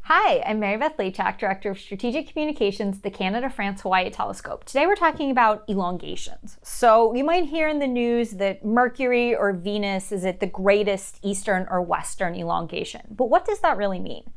Hi, I'm Mary Beth Lachak, Director of Strategic Communications, the Canada-France-Hawaii Telescope. Today we're talking about elongations. So you might hear in the news that Mercury or Venus is at the greatest eastern or western elongation. But what does that really mean?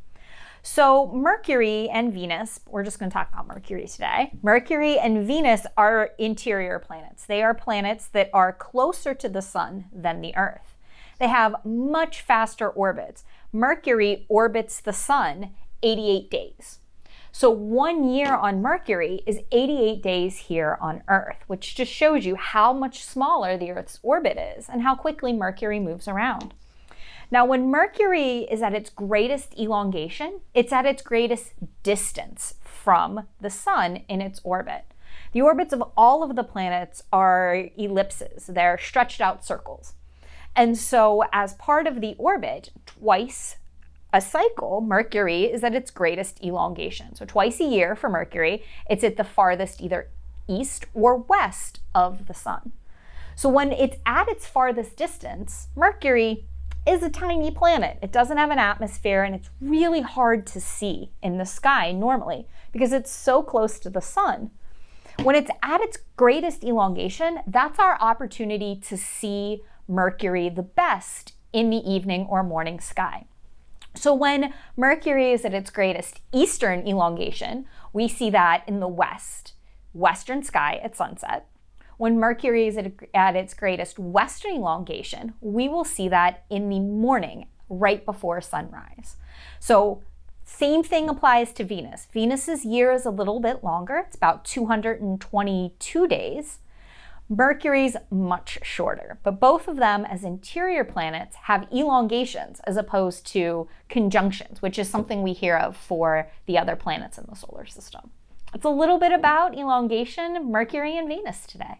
So Mercury and Venus, we're just going to talk about Mercury today. Mercury and Venus are interior planets. They are planets that are closer to the sun than the Earth. They have much faster orbits. Mercury orbits the sun 88 days. So 1 year on Mercury is 88 days here on Earth, which just shows you how much smaller the Earth's orbit is and how quickly Mercury moves around. Now, when Mercury is at its greatest elongation, it's at its greatest distance from the sun in its orbit. The orbits of all of the planets are ellipses. They're stretched out circles. And so as part of the orbit, twice a cycle, Mercury is at its greatest elongation. So twice a year for Mercury, it's at the farthest either east or west of the sun. So when it's at its farthest distance, Mercury is a tiny planet. It doesn't have an atmosphere and it's really hard to see in the sky normally because it's so close to the sun. When it's at its greatest elongation, that's our opportunity to see Mercury the best in the evening or morning sky. So when Mercury is at its greatest eastern elongation, we see that in the western sky at sunset. When Mercury is at its greatest western elongation, we will see that in the morning, right before sunrise. So same thing applies to Venus. Venus's year is a little bit longer. It's about 222 days. Mercury's much shorter, but both of them as interior planets have elongations as opposed to conjunctions, which is something we hear of for the other planets in the solar system. It's a little bit about elongation, Mercury and Venus today.